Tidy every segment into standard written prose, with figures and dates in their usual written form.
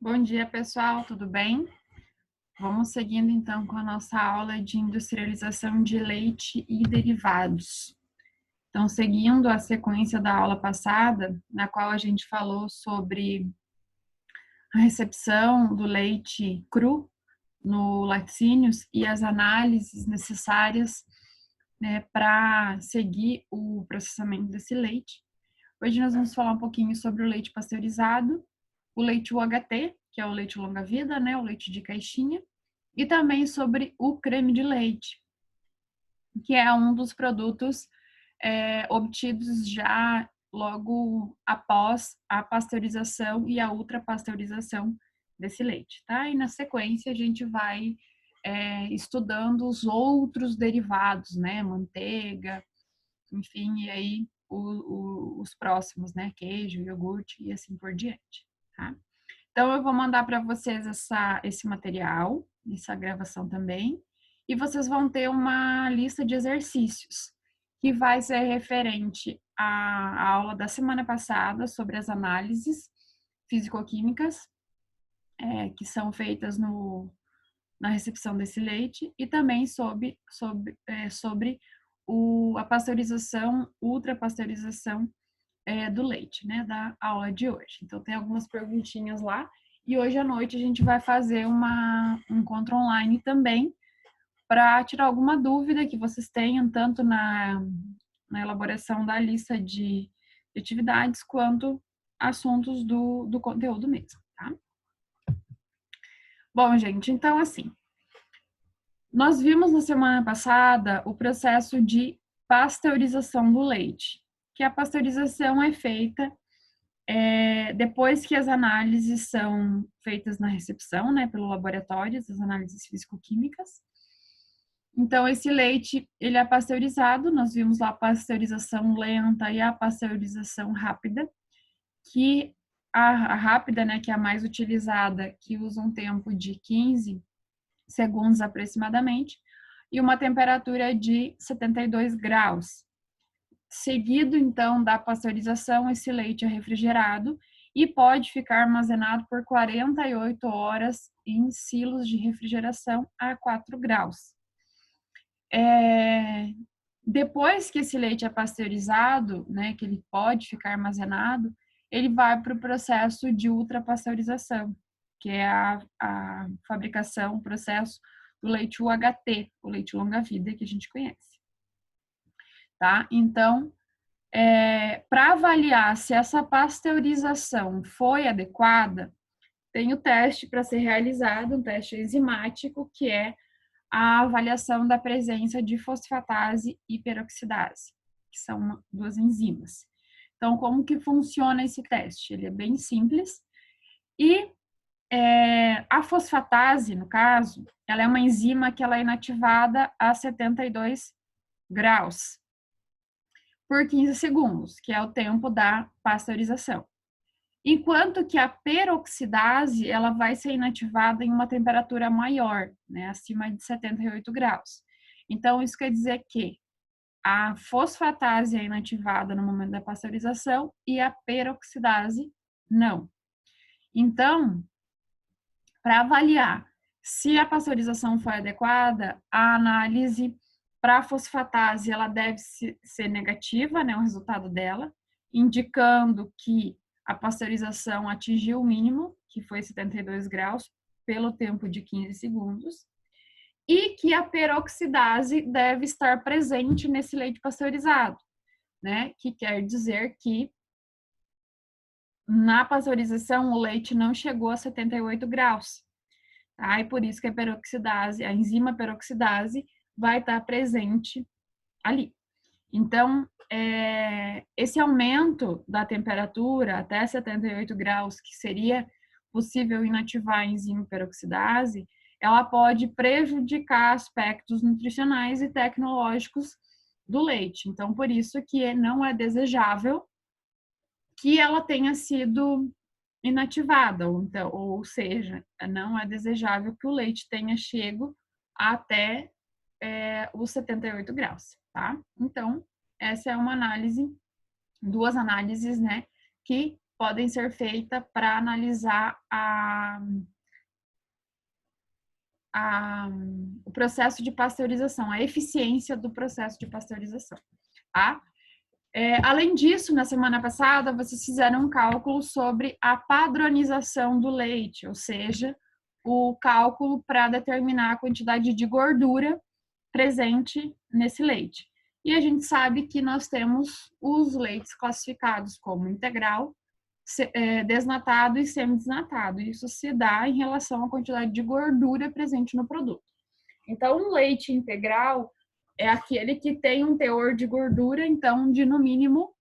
Bom dia, pessoal, tudo bem? Vamos seguindo então com a nossa aula de industrialização de leite e derivados. Então, seguindo a sequência da aula passada, na qual a gente falou sobre a recepção do leite cru no laticínios e as análises necessárias, né, para seguir o processamento desse leite. Hoje nós vamos falar um pouquinho sobre o leite pasteurizado, o leite UHT, que é o leite longa-vida, né, o leite de caixinha, e também sobre o creme de leite, que é um dos produtos obtidos já logo após a pasteurização e a ultrapasteurização desse leite, tá? E na sequência a gente vai estudando os outros derivados, né? Manteiga, enfim, e aí os próximos, né? Queijo, iogurte e assim por diante, tá? Então, eu vou mandar para vocês esse material, essa gravação também, e vocês vão ter uma lista de exercícios, que vai ser referente à aula da semana passada sobre as análises físico-químicas, que são feitas na recepção desse leite, e também sobre a pasteurização, ultrapasteurização do leite, né, da aula de hoje. Então, tem algumas perguntinhas lá. E hoje à noite a gente vai fazer um encontro online também para tirar alguma dúvida que vocês tenham, tanto na elaboração da lista de atividades, quanto assuntos do conteúdo mesmo, tá? Bom, gente, então assim, nós vimos na semana passada o processo de pasteurização do leite, que a pasteurização é feita depois que as análises são feitas na recepção, né, pelo laboratório, as análises físico-químicas. Então, esse leite, ele é pasteurizado, nós vimos lá a pasteurização lenta e a pasteurização rápida, que a rápida, né, que é a mais utilizada, que usa um tempo de 15 segundos aproximadamente, e uma temperatura de 72 graus. Seguido, então, da pasteurização, esse leite é refrigerado e pode ficar armazenado por 48 horas em silos de refrigeração a 4 graus. Depois que esse leite é pasteurizado, né, que ele pode ficar armazenado, ele vai para o processo de ultrapasteurização, que é a fabricação, o processo do leite UHT, o leite longa-vida que a gente conhece. Tá? Então, para avaliar se essa pasteurização foi adequada, tem o teste para ser realizado, um teste enzimático, que é a avaliação da presença de fosfatase e peroxidase, que são duas enzimas. Então, como que funciona esse teste? Ele é bem simples. E a fosfatase, no caso, ela é uma enzima que ela é inativada a 72 graus por 15 segundos, que é o tempo da pasteurização. Enquanto que a peroxidase, ela vai ser inativada em uma temperatura maior, né, acima de 78 graus. Então, isso quer dizer que a fosfatase é inativada no momento da pasteurização e a peroxidase não. Então, para avaliar se a pasteurização foi adequada, a análise para a fosfatase ela deve ser negativa, né, o resultado dela, indicando que a pasteurização atingiu o mínimo, que foi 72 graus, pelo tempo de 15 segundos, e que a peroxidase deve estar presente nesse leite pasteurizado, né, que quer dizer que na pasteurização o leite não chegou a 78 graus. Tá? E por isso que a peroxidase, a enzima peroxidase, vai estar presente ali. Então, esse aumento da temperatura até 78 graus, que seria possível inativar a enzima peroxidase, ela pode prejudicar aspectos nutricionais e tecnológicos do leite. Então, por isso que não é desejável que ela tenha sido inativada, ou seja, não é desejável que o leite tenha chego até os 78 graus, tá? Então, essa é uma análise, duas análises, né, que podem ser feitas para analisar o processo de pasteurização, a eficiência do processo de pasteurização, tá? Além disso, na semana passada, vocês fizeram um cálculo sobre a padronização do leite, ou seja, o cálculo para determinar a quantidade de gordura presente nesse leite. E a gente sabe que nós temos os leites classificados como integral, desnatado e semidesnatado. Isso se dá em relação à quantidade de gordura presente no produto. Então, um leite integral é aquele que tem um teor de gordura, então, de no mínimo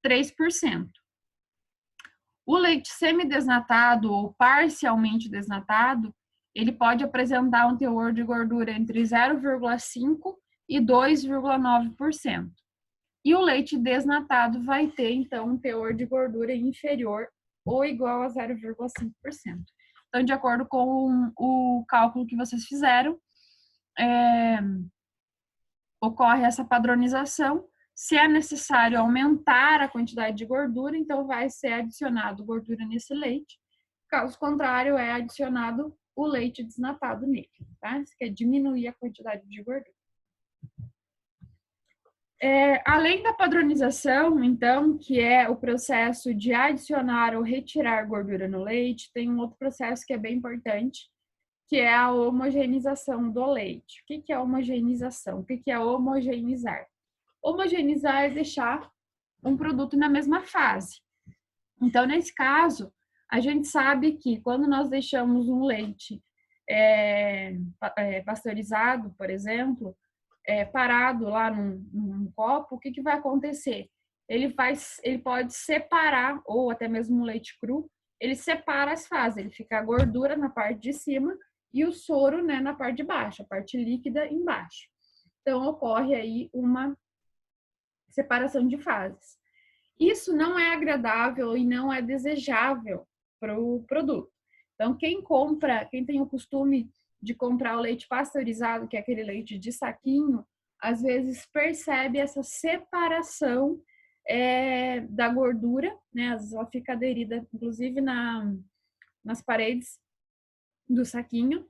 3%. O leite semidesnatado ou parcialmente desnatado, ele pode apresentar um teor de gordura entre 0,5% e 2,9%. E o leite desnatado vai ter, então, um teor de gordura inferior ou igual a 0,5%. Então, de acordo com o cálculo que vocês fizeram, ocorre essa padronização. Se é necessário aumentar a quantidade de gordura, então vai ser adicionado gordura nesse leite. Caso contrário, é adicionado o leite desnatado nele, tá? Isso quer diminuir a quantidade de gordura. Além da padronização, então, que é o processo de adicionar ou retirar gordura no leite, tem um outro processo que é bem importante, que é a homogeneização do leite. O que é homogeneização? O que é homogeneizar? Homogeneizar é deixar um produto na mesma fase. Então, nesse caso, a gente sabe que quando nós deixamos um leite pasteurizado, por exemplo, parado lá num copo, o que vai acontecer? Ele pode separar, ou até mesmo o leite cru, ele separa as fases, ele fica a gordura na parte de cima e o soro, né, na parte de baixo, a parte líquida embaixo. Então, ocorre aí uma separação de fases. Isso não é agradável e não é desejável para o produto. Então, quem tem o costume de comprar o leite pasteurizado, que é aquele leite de saquinho, às vezes percebe essa separação da gordura, né? Às vezes ela fica aderida, inclusive, nas paredes do saquinho.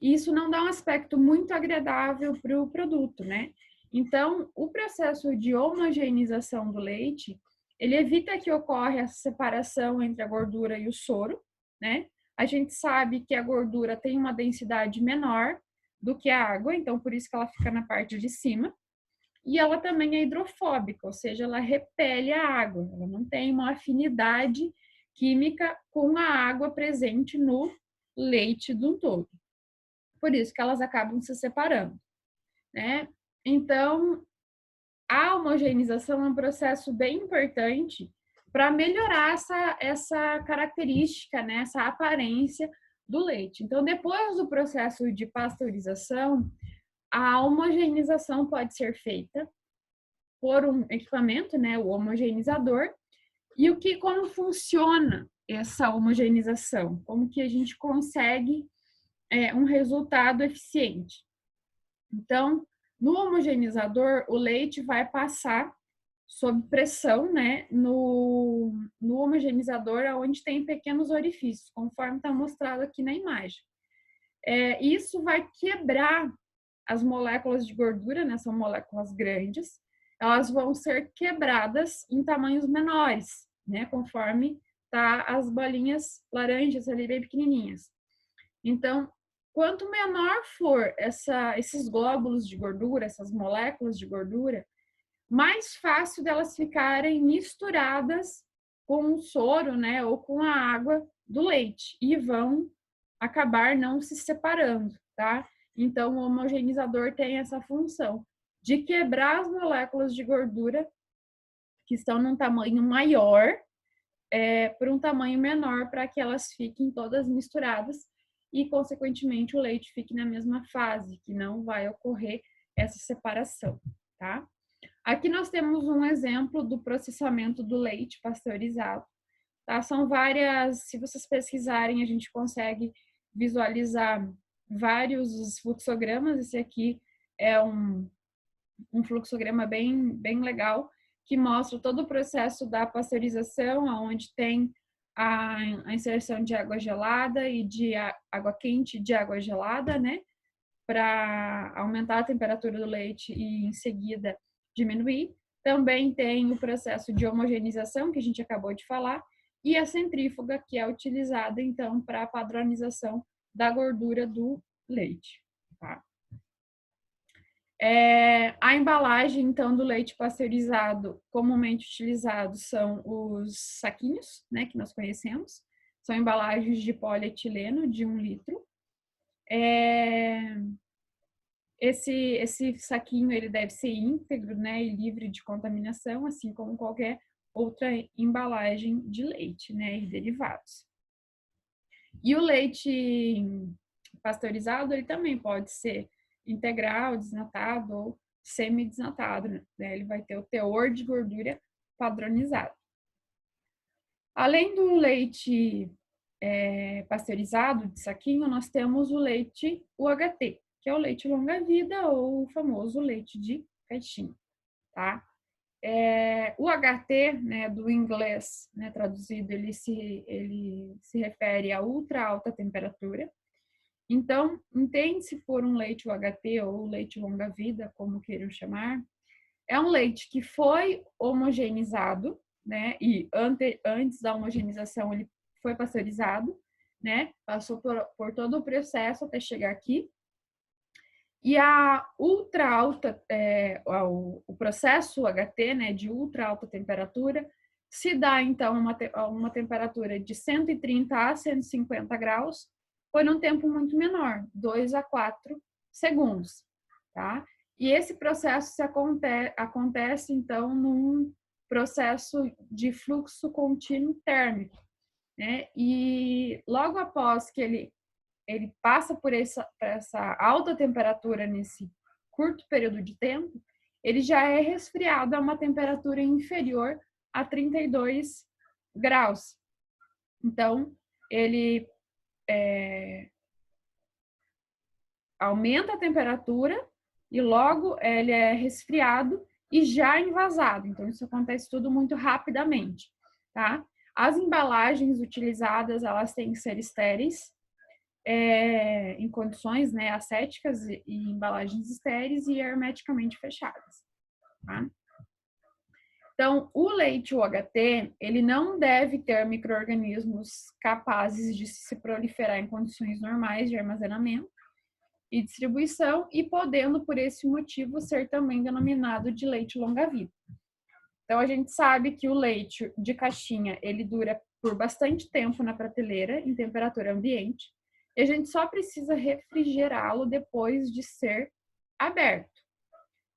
E isso não dá um aspecto muito agradável para o produto, né? Então, o processo de homogeneização do leite, ele evita que ocorra essa separação entre a gordura e o soro, né? A gente sabe que a gordura tem uma densidade menor do que a água, então por isso que ela fica na parte de cima. E ela também é hidrofóbica, ou seja, ela repele a água, ela não tem uma afinidade química com a água presente no leite do todo. Por isso que elas acabam se separando, né? Então, a homogeneização é um processo bem importante para melhorar essa característica, né, essa aparência do leite. Então, depois do processo de pasteurização, a homogeneização pode ser feita por um equipamento, né, o homogeneizador. E como funciona essa homogeneização? Como que a gente consegue um resultado eficiente? Então, no homogeneizador, o leite vai passar sob pressão, né, no homogeneizador, onde tem pequenos orifícios, conforme está mostrado aqui na imagem. Isso vai quebrar as moléculas de gordura, né, são moléculas grandes, elas vão ser quebradas em tamanhos menores, né, conforme tá as bolinhas laranjas ali bem pequenininhas. Então, quanto menor for esses glóbulos de gordura, essas moléculas de gordura, mais fácil delas ficarem misturadas com o soro, né, ou com a água do leite e vão acabar não se separando, tá? Então, o homogeneizador tem essa função de quebrar as moléculas de gordura que estão num tamanho maior por um tamanho menor para que elas fiquem todas misturadas e, consequentemente, o leite fique na mesma fase, que não vai ocorrer essa separação, tá? Aqui nós temos um exemplo do processamento do leite pasteurizado, tá? São várias, se vocês pesquisarem, a gente consegue visualizar vários fluxogramas. Esse aqui é um fluxograma bem legal, que mostra todo o processo da pasteurização, onde tem a inserção de água gelada e de água quente de água gelada, né? Para aumentar a temperatura do leite e, em seguida, diminuir. Também tem o processo de homogeneização, que a gente acabou de falar, e a centrífuga, que é utilizada, então, para a padronização da gordura do leite. Tá? A embalagem, então, do leite pasteurizado, comumente utilizado, são os saquinhos, né, que nós conhecemos. São embalagens de polietileno de 1 litro. Esse saquinho ele deve ser íntegro, né, e livre de contaminação, assim como qualquer outra embalagem de leite, né, e derivados. E o leite pasteurizado, ele também pode ser integral, desnatado ou semi-desnatado, né? Ele vai ter o teor de gordura padronizado. Além do leite pasteurizado de saquinho, nós temos o leite UHT, que é o leite longa-vida ou o famoso leite de caixinha, tá? O HT, né, do inglês, né, traduzido, ele se refere a ultra alta temperatura. Então, entende-se por um leite UHT ou leite longa-vida, como queiram chamar, é um leite que foi homogeneizado, né, e antes da homogeneização ele foi pasteurizado, né, passou por todo o processo até chegar aqui. E a ultra alta, o processo HT, né, de ultra alta temperatura, se dá então uma temperatura de 130 a 150 graus, por um tempo muito menor, 2 a 4 segundos, tá? E esse processo acontece então num processo de fluxo contínuo térmico, né? E logo após que ele passa por essa alta temperatura nesse curto período de tempo, ele já é resfriado a uma temperatura inferior a 32 graus. Então, ele aumenta a temperatura e logo ele é resfriado e já envasado. Então, isso acontece tudo muito rapidamente, tá? As embalagens utilizadas, elas têm que ser estéreis, em condições, né, ascéticas e embalagens estéreis e hermeticamente fechadas. Tá? Então, o leite UHT, ele não deve ter micro-organismos capazes de se proliferar em condições normais de armazenamento e distribuição e podendo, por esse motivo, ser também denominado de leite longa-vida. Então, a gente sabe que o leite de caixinha, ele dura por bastante tempo na prateleira, em temperatura ambiente, e a gente só precisa refrigerá-lo depois de ser aberto.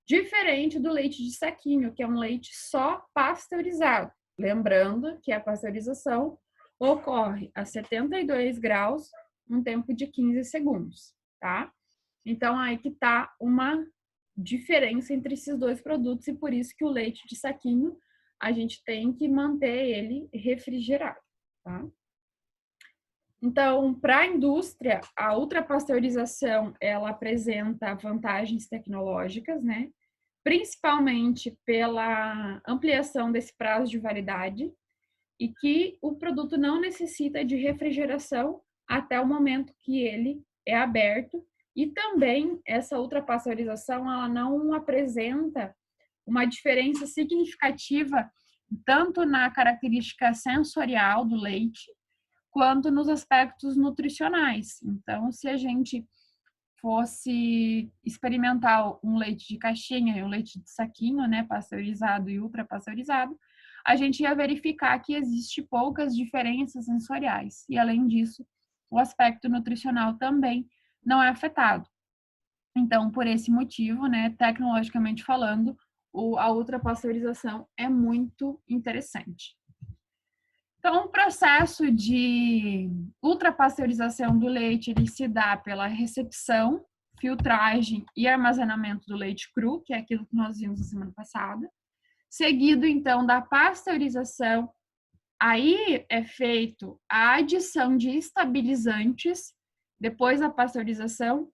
Diferente do leite de saquinho, que é um leite só pasteurizado. Lembrando que a pasteurização ocorre a 72 graus, um tempo de 15 segundos, tá? Então, aí que tá uma diferença entre esses dois produtos e por isso que o leite de saquinho, a gente tem que manter ele refrigerado, tá? Então, para a indústria, a ultrapasteurização, ela apresenta vantagens tecnológicas, né? Principalmente pela ampliação desse prazo de validade e que o produto não necessita de refrigeração até o momento que ele é aberto. E também essa ultrapasteurização, ela não apresenta uma diferença significativa tanto na característica sensorial do leite, quanto nos aspectos nutricionais. Então, se a gente fosse experimentar um leite de caixinha e um leite de saquinho, né, pasteurizado e ultrapasteurizado, a gente ia verificar que existe poucas diferenças sensoriais. E, além disso, o aspecto nutricional também não é afetado. Então, por esse motivo, né, tecnologicamente falando, a ultrapasteurização é muito interessante. Então, o processo de ultrapasteurização do leite, ele se dá pela recepção, filtragem e armazenamento do leite cru, que é aquilo que nós vimos na semana passada, seguido, então, da pasteurização. Aí é feito a adição de estabilizantes depois da pasteurização,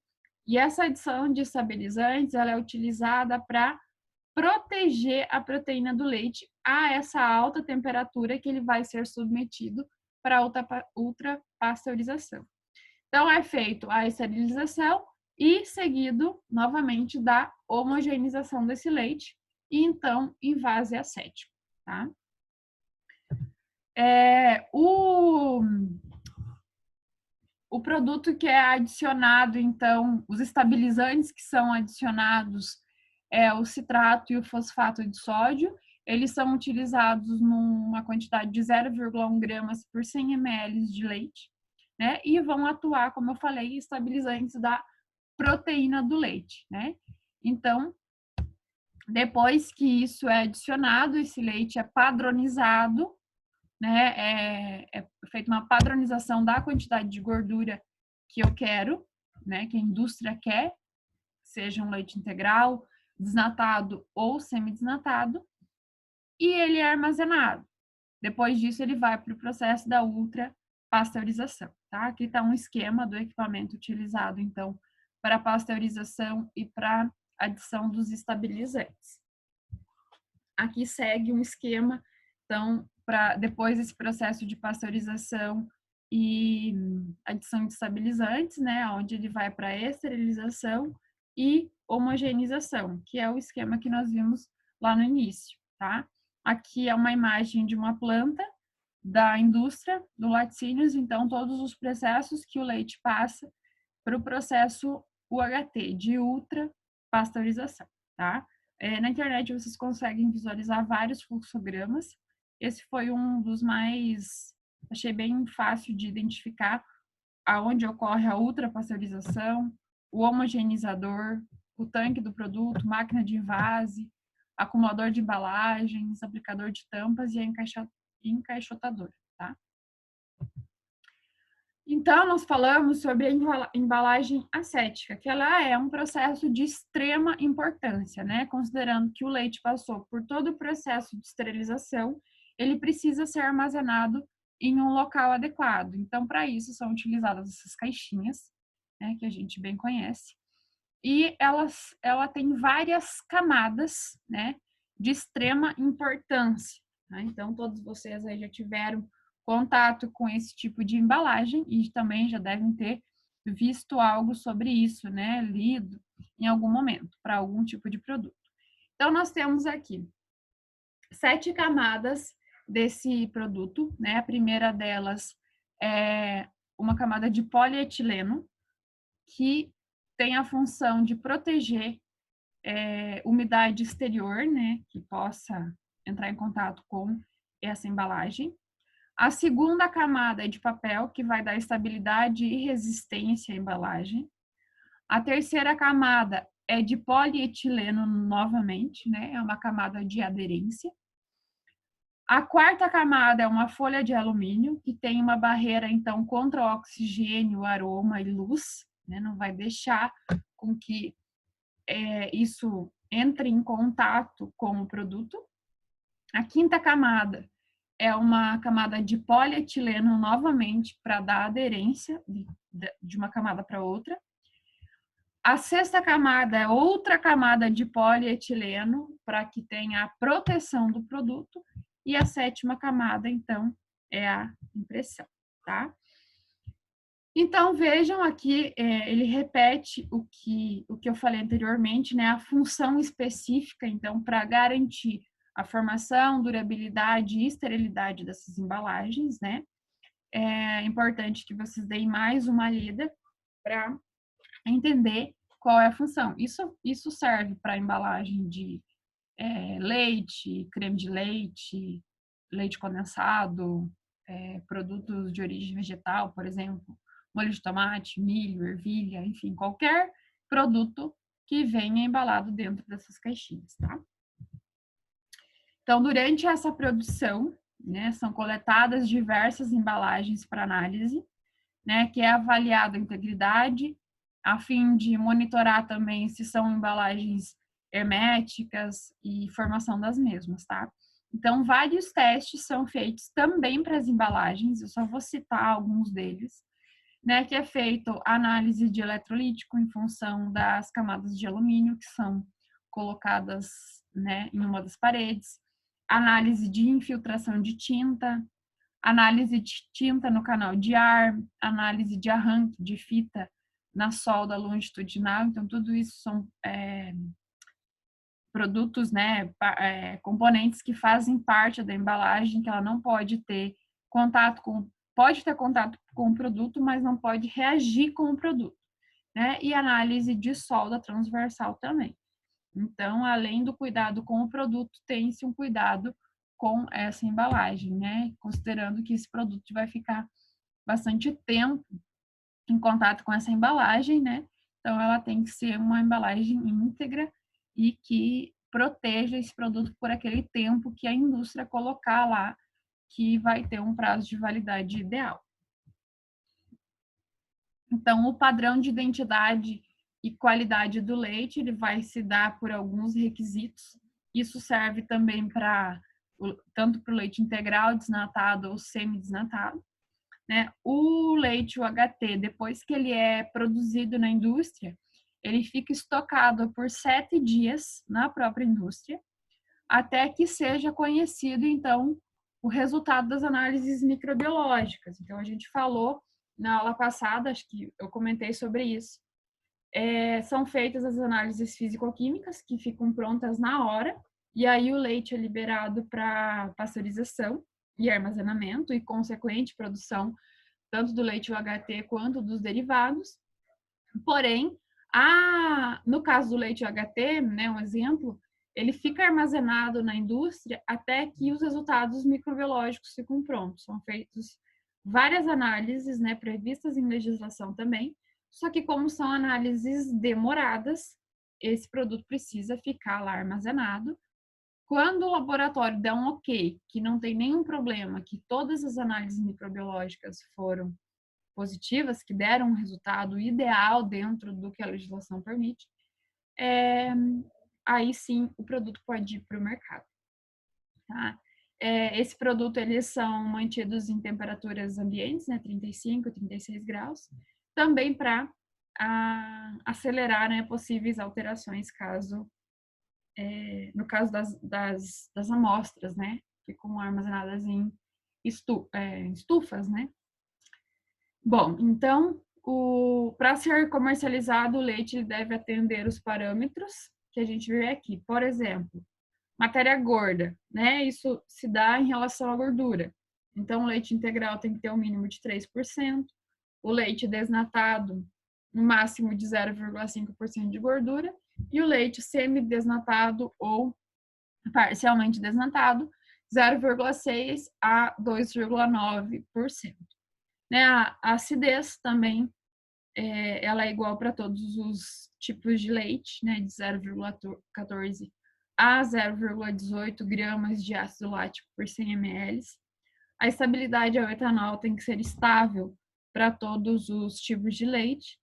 e essa adição de estabilizantes, ela é utilizada para proteger a proteína do leite a essa alta temperatura que ele vai ser submetido para ultrapasteurização. Então, é feito a esterilização e seguido, novamente, da homogeneização desse leite e, então, invase acético, tá? O produto que é adicionado, então, os estabilizantes que são adicionados é o citrato e o fosfato de sódio. Eles são utilizados numa quantidade de 0,1 gramas por 100 ml de leite, né? E vão atuar, como eu falei, estabilizantes da proteína do leite, né? Então, depois que isso é adicionado, esse leite é padronizado, né? É feita uma padronização da quantidade de gordura que eu quero, né? Que a indústria quer, seja um leite integral, desnatado ou semidesnatado, e ele é armazenado. Depois disso, ele vai para o processo da ultrapasteurização, tá? Aqui está um esquema do equipamento utilizado, então, para pasteurização e para adição dos estabilizantes. Aqui segue um esquema, então, para depois desse processo de pasteurização e adição de estabilizantes, né, onde ele vai para esterilização e homogeneização, que é o esquema que nós vimos lá no início, tá? Aqui é uma imagem de uma planta da indústria do laticínios, então todos os processos que o leite passa para o processo UHT, de ultrapasteurização, tá? Na internet vocês conseguem visualizar vários fluxogramas. Esse foi um dos mais, achei bem fácil de identificar aonde ocorre a ultrapasteurização, o homogeneizador, o tanque do produto, máquina de invase, acumulador de embalagens, aplicador de tampas e a encaixotadora, tá? Então, nós falamos sobre a embalagem acética, que ela é um processo de extrema importância, né? Considerando que o leite passou por todo o processo de esterilização, ele precisa ser armazenado em um local adequado. Então, para isso, são utilizadas essas caixinhas, né, que a gente bem conhece, e ela tem várias camadas, né, de extrema importância, né? Então, todos vocês aí já tiveram contato com esse tipo de embalagem e também já devem ter visto algo sobre isso, né, lido em algum momento para algum tipo de produto. Então, nós temos aqui 7 camadas desse produto, né? A primeira delas é uma camada de polietileno, que tem a função de proteger umidade exterior, né, que possa entrar em contato com essa embalagem. A segunda camada é de papel, que vai dar estabilidade e resistência à embalagem. A terceira camada é de polietileno novamente, né, é uma camada de aderência. A quarta camada é uma folha de alumínio, que tem uma barreira, então, contra o oxigênio, aroma e luz, né, não vai deixar com que isso entre em contato com o produto. A quinta camada é uma camada de polietileno novamente para dar aderência de uma camada para outra. A sexta camada é outra camada de polietileno para que tenha a proteção do produto. E a sétima camada, então, é a impressão, tá? Então, vejam aqui, ele repete o que eu falei anteriormente, né? A função específica, então, para garantir a formação, durabilidade e esterilidade dessas embalagens, né? É importante que vocês deem mais uma lida para entender qual é a função. Isso serve para embalagem de leite, creme de leite, leite condensado, produtos de origem vegetal, por exemplo, molho de tomate, milho, ervilha, enfim, qualquer produto que venha embalado dentro dessas caixinhas, tá? Então, durante essa produção, né, são coletadas diversas embalagens para análise, né, que é avaliada a integridade, a fim de monitorar também se são embalagens herméticas e formação das mesmas, tá? Então, vários testes são feitos também para as embalagens, eu só vou citar alguns deles, né, que é feito análise de eletrolítico em função das camadas de alumínio que são colocadas, né, em uma das paredes, análise de infiltração de tinta, análise de tinta no canal de ar, análise de arranque de fita na solda longitudinal. Então, tudo isso são produtos, né, componentes que fazem parte da embalagem, que ela não pode ter pode ter contato com o produto, mas não pode reagir com o produto, né? E análise de solda transversal também. Então, além do cuidado com o produto, tem-se um cuidado com essa embalagem, né? Considerando que esse produto vai ficar bastante tempo em contato com essa embalagem, né? Então, ela tem que ser uma embalagem íntegra e que proteja esse produto por aquele tempo que a indústria colocar lá, que vai ter um prazo de validade ideal. Então, o padrão de identidade e qualidade do leite, ele vai se dar por alguns requisitos. Isso serve também tanto para o leite integral, desnatado ou semi-desnatado, né? O leite UHT, depois que ele é produzido na indústria, ele fica estocado por 7 dias na própria indústria, até que seja conhecido, então, o resultado das análises microbiológicas. Então, a gente falou na aula passada, acho que eu comentei sobre isso. São feitas as análises físico-químicas, que ficam prontas na hora, e aí o leite é liberado para pasteurização e armazenamento e consequente produção tanto do leite UHT quanto dos derivados. Porém, no caso do leite UHT, né, um exemplo, ele fica armazenado na indústria até que os resultados microbiológicos ficam prontos. São feitas várias análises, né, previstas em legislação também, só que como são análises demoradas, esse produto precisa ficar lá armazenado. Quando o laboratório der um ok, que não tem nenhum problema, que todas as análises microbiológicas foram positivas, que deram um resultado ideal dentro do que a legislação permite, aí sim o produto pode ir para o mercado. Tá? Esse produto, eles são mantidos em temperaturas ambientes, né, 35, 36 graus, também para acelerar, né, possíveis alterações no caso das amostras, né, ficam armazenadas em estufas, né. Bom, então, para ser comercializado, o leite ele deve atender os parâmetros que a gente vê aqui. Por exemplo, matéria gorda, né? Isso se dá em relação à gordura. Então, o leite integral tem que ter um mínimo de 3%, o leite desnatado, no máximo de 0,5% de gordura, e o leite semi-desnatado ou parcialmente desnatado, 0,6% a 2,9%. Né? A acidez também ela é igual para todos os tipos de leite, né? De 0,14 a 0,18 gramas de ácido lático por 100 ml. A estabilidade ao etanol tem que ser estável para todos os tipos de leite.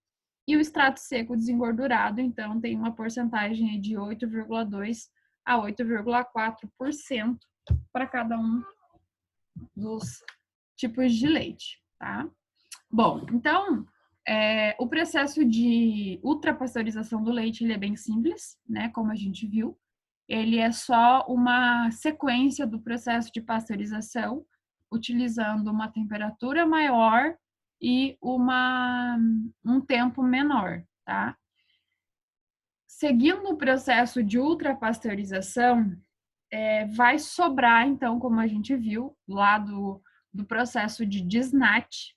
E o extrato seco desengordurado, então, tem uma porcentagem de 8,2 a 8,4% para cada um dos tipos de leite, tá? Bom, então, o processo de ultrapasteurização do leite, ele é bem simples, né, como a gente viu. Ele é só uma sequência do processo de pasteurização, utilizando uma temperatura maior e um tempo menor, tá? Seguindo o processo de ultrapasteurização, vai sobrar, então, como a gente viu, lá do processo de desnate,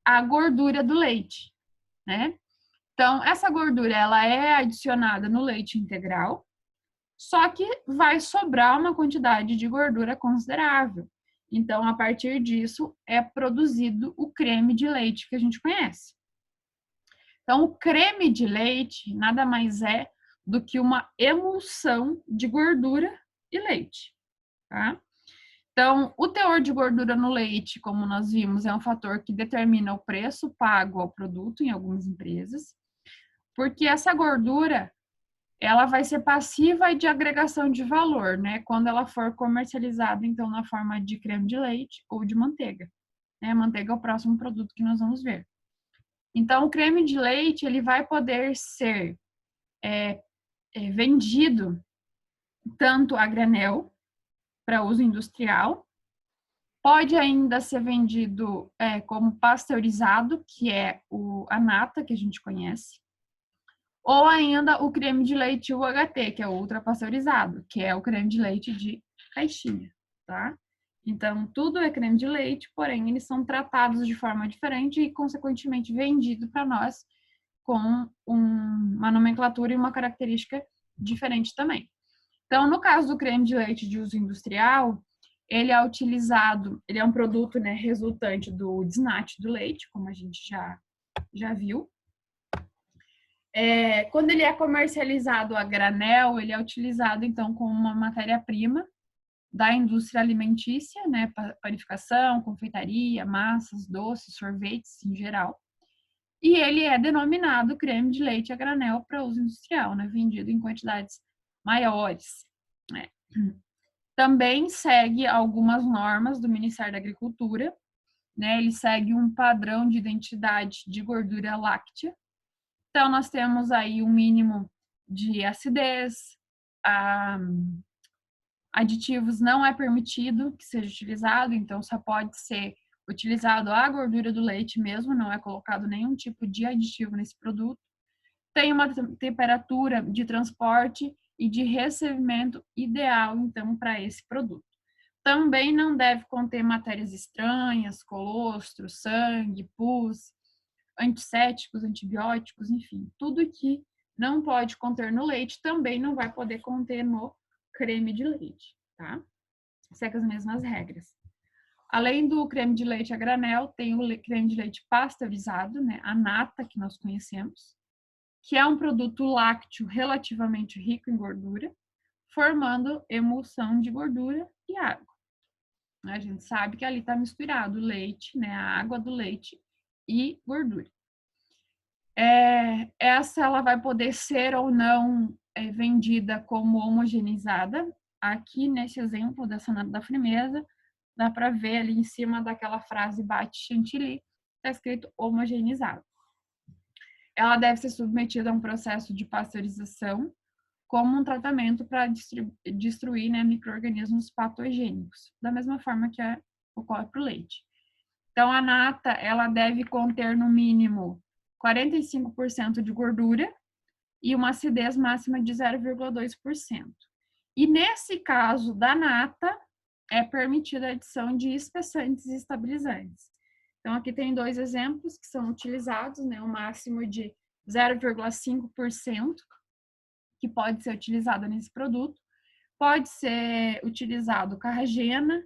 a gordura do leite, né? Então, essa gordura, ela é adicionada no leite integral, só que vai sobrar uma quantidade de gordura considerável. Então, a partir disso, é produzido o creme de leite que a gente conhece. Então, o creme de leite nada mais é do que uma emulsão de gordura e leite, tá? Então, o teor de gordura no leite, como nós vimos, é um fator que determina o preço pago ao produto em algumas empresas, porque essa gordura, ela vai ser passiva de agregação de valor, né? Quando ela for comercializada, então, na forma de creme de leite ou de manteiga. Né? Manteiga é o próximo produto que nós vamos ver. Então, o creme de leite, ele vai poder ser vendido tanto a granel, para uso industrial, Pode ainda ser vendido como pasteurizado, que é a nata, que a gente conhece. Ou ainda o creme de leite UHT, que é o ultrapasteurizado, que é o creme de leite de caixinha, tá? Então, tudo é creme de leite, porém, eles são tratados de forma diferente e, consequentemente, vendido para nós com uma nomenclatura e uma característica diferente também. Então, no caso do creme de leite de uso industrial, ele é utilizado, ele é um produto, né, resultante do desnate do leite, como a gente já viu. Quando ele é comercializado a granel, ele é utilizado, então, como uma matéria-prima da indústria alimentícia, né, panificação, confeitaria, massas, doces, sorvetes em geral. E ele é denominado creme de leite a granel para uso industrial, né, vendido em quantidades maiores. Né. Também segue algumas normas do Ministério da Agricultura, né, ele segue um padrão de identidade de gordura láctea. Então, nós temos aí um mínimo de acidez, aditivos não é permitido que seja utilizado, então só pode ser utilizado a gordura do leite mesmo, não é colocado nenhum tipo de aditivo nesse produto. Tem uma temperatura de transporte e de recebimento ideal, então, para esse produto. Também não deve conter matérias estranhas, colostro, sangue, pus, antissépticos, antibióticos, enfim, tudo que não pode conter no leite também não vai poder conter no creme de leite, tá? Segue as mesmas regras. Além do creme de leite a granel, tem o creme de leite pasteurizado, né, a nata que nós conhecemos, que é um produto lácteo relativamente rico em gordura, formando emulsão de gordura e água. A gente sabe que ali está misturado o leite, né, a água do leite e gordura. Essa ela vai poder ser ou não vendida como homogeneizada. Aqui nesse exemplo dessa nata da firmeza, dá para ver ali em cima daquela frase bate chantilly, está escrito homogeneizado. Ela deve ser submetida a um processo de pasteurização como um tratamento para destruir, né, micro-organismos patogênicos, da mesma forma que ocorre para o leite. Então, a nata, ela deve conter no mínimo 45% de gordura e uma acidez máxima de 0,2%. E nesse caso da nata, é permitida a adição de espessantes e estabilizantes. Então, aqui tem dois exemplos que são utilizados, né, o máximo de 0,5%, que pode ser utilizado nesse produto. Pode ser utilizado carragena,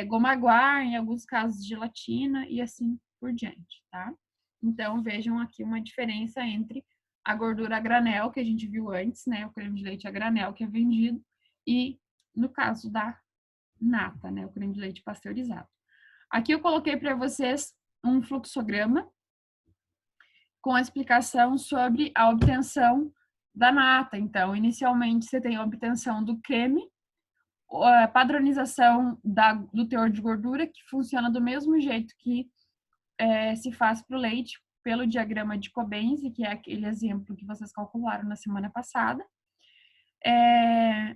goma guar, em alguns casos gelatina e assim por diante, tá? Então, vejam aqui uma diferença entre a gordura a granel, que a gente viu antes, né, o creme de leite a granel que é vendido, e no caso da nata, né, o creme de leite pasteurizado. Aqui eu coloquei para vocês um fluxograma com a explicação sobre a obtenção da nata. Então, inicialmente você tem a obtenção do creme, a padronização do teor de gordura, que funciona do mesmo jeito que se faz para o leite, pelo diagrama de Cobenzi, que é aquele exemplo que vocês calcularam na semana passada.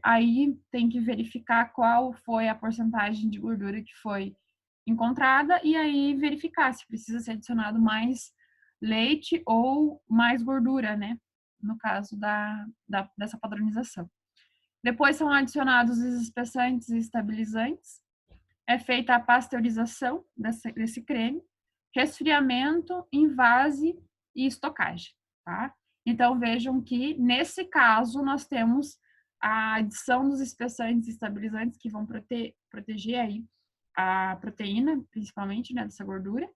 Aí tem que verificar qual foi a porcentagem de gordura que foi encontrada e aí verificar se precisa ser adicionado mais leite ou mais gordura, né? No caso dessa padronização. Depois são adicionados os espessantes e estabilizantes. É feita a pasteurização desse creme, resfriamento, invase e estocagem, tá? Então, vejam que, nesse caso, nós temos a adição dos espessantes e estabilizantes que vão proteger aí a proteína, principalmente, né, dessa gordura,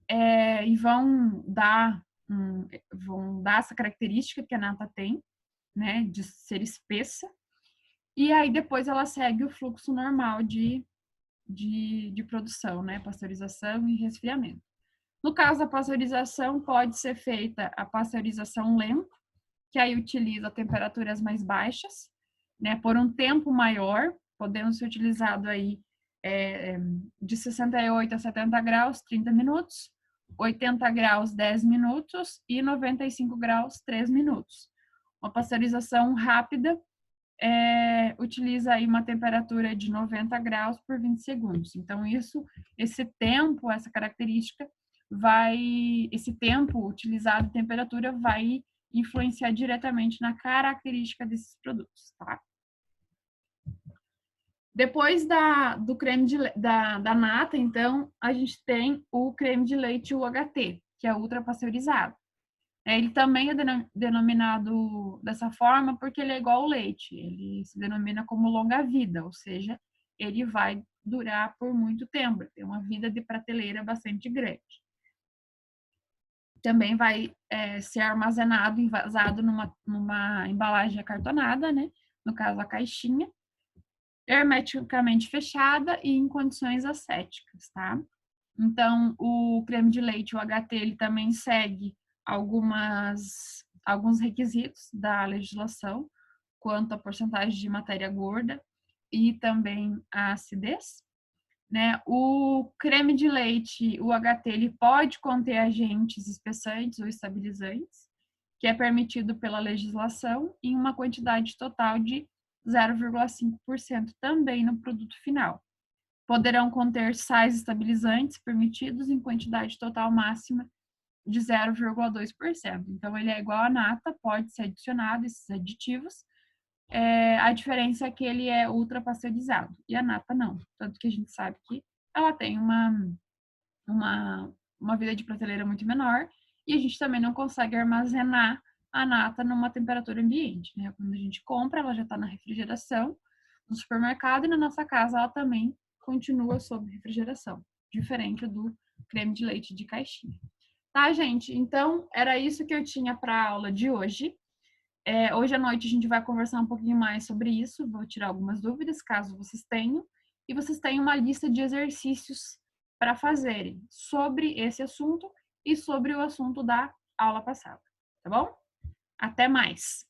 e vão dar essa característica que a nata tem, né, de ser espessa, e aí depois ela segue o fluxo normal de produção, né, pasteurização e resfriamento. No caso da pasteurização, pode ser feita a pasteurização lenta, que aí utiliza temperaturas mais baixas, né, por um tempo maior, podendo ser utilizado aí de 68 a 70 graus, 30 minutos, 80 graus, 10 minutos e 95 graus, 3 minutos. Uma pasteurização rápida utiliza aí uma temperatura de 90 graus por 20 segundos. Então, esse tempo, essa característica, esse tempo utilizado, temperatura, vai influenciar diretamente na característica desses produtos, tá? Depois do creme da nata, então, a gente tem o creme de leite UHT, que é ultrapasteurizado. Ele também é denominado dessa forma porque ele é igual ao leite. Ele se denomina como longa-vida, ou seja, ele vai durar por muito tempo, tem uma vida de prateleira bastante grande. Também vai ser armazenado, envasado numa embalagem acartonada, né? No caso, a caixinha, hermeticamente fechada e em condições ascéticas, tá? Então, o creme de leite, o HT, ele também segue alguns requisitos da legislação quanto à porcentagem de matéria gorda e também a acidez, né? O creme de leite, o HT, ele pode conter agentes espessantes ou estabilizantes, que é permitido pela legislação, em uma quantidade total de 0,5% também no produto final. Poderão conter sais estabilizantes permitidos em quantidade total máxima de 0,2%. Então, ele é igual à nata, pode ser adicionado esses aditivos. A diferença é que ele é ultrapasteurizado e a nata não. Tanto que a gente sabe que ela tem uma vida de prateleira muito menor e a gente também não consegue armazenar a nata numa temperatura ambiente, né? Quando a gente compra, ela já está na refrigeração no supermercado e na nossa casa ela também continua sob refrigeração, diferente do creme de leite de caixinha. Tá, gente? Então, era isso que eu tinha para a aula de hoje. Hoje à noite a gente vai conversar um pouquinho mais sobre isso, vou tirar algumas dúvidas, caso vocês tenham, e vocês têm uma lista de exercícios para fazerem sobre esse assunto e sobre o assunto da aula passada, tá bom? Até mais!